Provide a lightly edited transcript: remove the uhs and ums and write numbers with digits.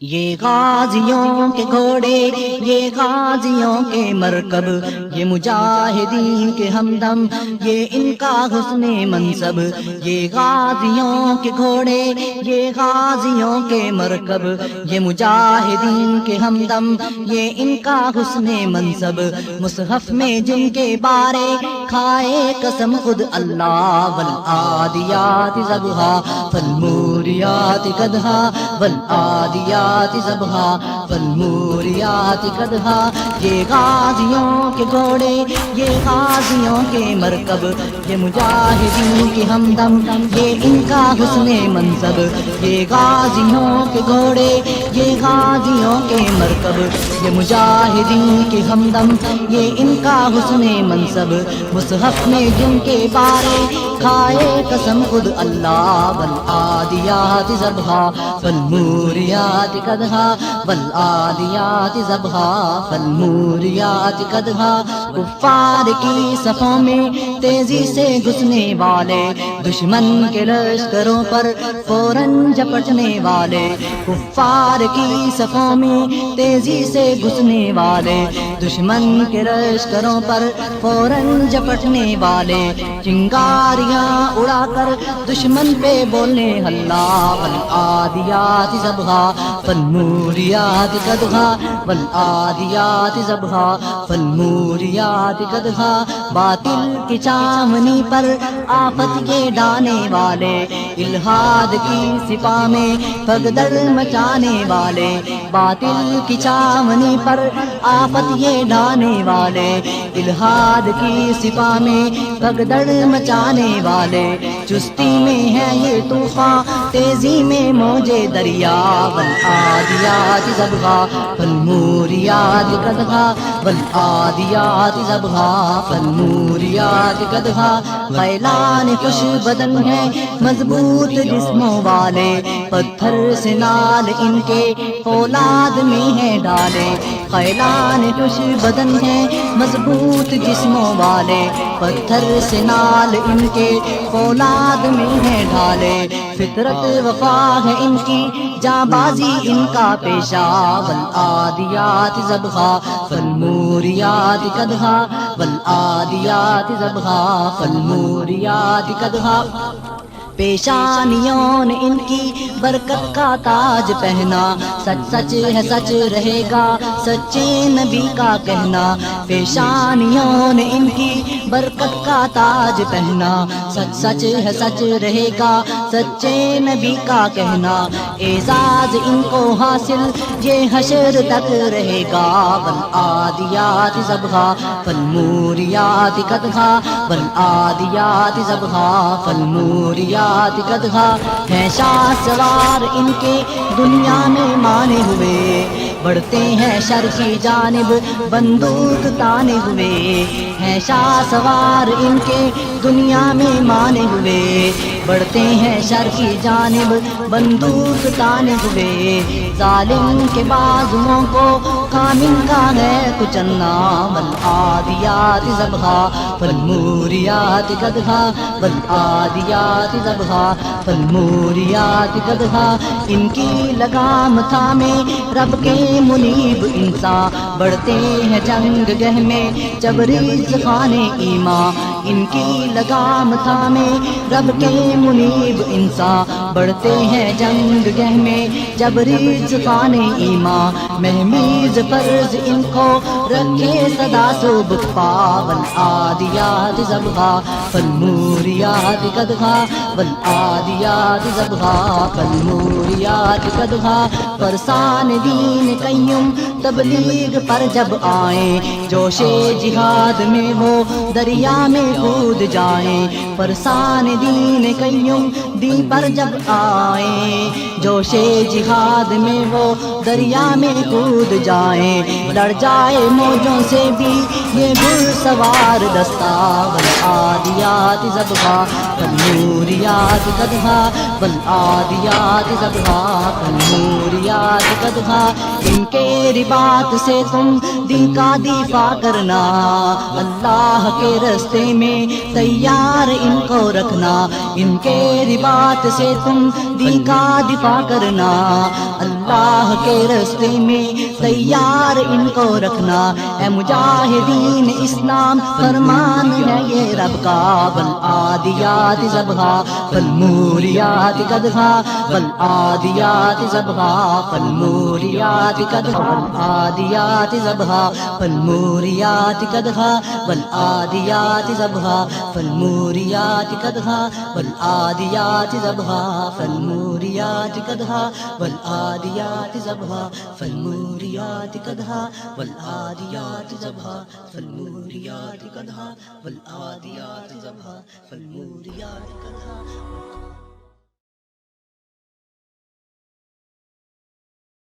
یہ غازیوں کے گھوڑے، یہ غازیوں کے مرکب، یہ مجاہدین کے ہمدم، یہ ان کا حسن منصب۔ یہ غازیوں کے گھوڑے، یہ غازیوں کے مرکب، یہ مجاہدین کے ہمدم، یہ ان کا حسن منصب۔ مصحف میں جن کے بارے کھائے قسم خود اللہ، والعادیات ضبحا فالموریات قدحا، والعادیات ضبحا فالموریات قدحا۔ یہ غازیوں کے گھوڑے، یہ غازیوں کے مرکب، یہ مجاہدین کے ہمدم، یہ ان کا حسن منصب۔ یہ غازیوں کے گھوڑے، یہ غازیوں کے مرکب، یہ مجاہدین کے ہمدم، یہ ان کا حسن منصب۔ مصحف میں جن کے بارے کھائے قسم خود اللہ، والعادیات ضبحا فالموریات قدحا، والعادیات ضبحا فالموریات قدحا۔ کفار کی صفوں میں تیزی سے گھسنے والے، دشمن کے لشکروں پر فوراً جھپٹنے والے۔ کفار کی صفوں میں تیزی سے گھسنے والے، دشمن کے لشکروں پر فوراً جھپٹنے والے۔ چنگاریاں اڑا کر دشمن پہ بولنے ہلا، والعادیات ضبحا فالموریات قدحا، والعادیات ضبحا فالموریات قدحا۔ باطل کی چامنی پر آفت یہ ڈانے والے، الہاد کی سپاہ میں بھگدڑ مچانے والے۔ باطل کی چامنی پر آفت یہ ڈانے والے، الہاد کی سپاہ میں بھگدڑ مچانے والے۔ چستی میں ہے یہ طوفان، تیزی میں موجے دریا، والعادیات ضبحا فالموریات قدحا، والعادیات ضبحا فالموریات قدحا۔ خیلان خوش بدن ہے مضبوط جسموں والے، پتھر سے نال ان کے فولاد میں ہے ڈالے۔ خیلان خوش بدن ہے مضبوط جسموں والے، پتھر سے نال ان کے فولاد میں ہے ڈھالے۔ فطرت وفا ہے ان کی، جاں بازی ان کا پیشہ، والعادیات ضبحا فالموریات قدحا، والعادیات ضبحا فالموریات قدحا۔ پیشانیوں نے ان کی برکت کا تاج پہنا، سچ سچ ہے سچ رہے گا سچے نبی کا کہنا۔ پیشانیوں نے ان کی برکت کا تاج پہنا، سچ سچ ہے سچ رہے گا سچے نبی کا کہنا۔ اعزاز ان کو حاصل یہ حشر تک رہے گا، والعادیات ضبحا فالموریات قدحا، والعادیات ضبحا فالموریات قدحا۔ ہیں شاہ سوار ان کے دنیا میں مانے ہوئے، بڑھتے ہیں شر کی جانب بندوق تانے ہوئے۔ ہیں شاہ سوار ان کے دنیا میں مانے ہوئے، بڑھتے ہیں شر کی جانب بندوق تانے ہوئے۔ ظالم کے بازوؤں کو کامل کا ہے کچلنا، والعادیات ضبحا فالموریات قدحا، والعادیات ضبحا فالموریات قدحا۔ ان کی لگام تھامے رب کے منیب انسان، بڑھتے ہیں جنگ گہ میں تبریز خانے ایمان۔ ان کی لگام تھامے رب کے منیب انسان، بڑھتے ہیں جنگ گہ میں تبریز خانے ایمان۔ مہمیز فرض ان کو رکھے صدا صبح پا، والعادیات ضبحا فالموریات قدحا، والعادیات ضبحا فالموریات قدحا۔ فرسان دین قیوم تبلیغ پر جب آئیں، جوش جہاد میں وہ دریا میں کود جائیں۔ فرسان دین قیوم دین پر جب آئیں، جوش جہاد میں وہ دریا میں کود جائیں۔ لڑ جائے موجوں سے بھی یہ گھڑ سوار دستہ، والعادیات ضبحا فالموریات قدحا، والعادیات ضبحا فالموریات قدحا۔ ان کے رباط سے تم دین کا دفاع کرنا، اللہ کے راستے میں تیار ان کو رکھنا۔ ان کے رباط سے تم دین کا دفاع کرنا، اللہ اللہ کے راستے میں تیار ان کو رکھنا، اے مجاہدین اسلام فرمان ہے یہ رب کا، والعادیات ضبحا فالموریات قدحا، والعادیات ضبحا فالموریات قدحا، والعادیات ضبحا فالموریات قدحا، والعادیات ضبحا فالموریات قدحا، والعادیات ضبحا فالموریات قدحا، والعادیات ضبحا فالموریات قدحا، والعادیات ضبحا فالموریات قدحا، والعادیات ضبحا فالموریات قدحا۔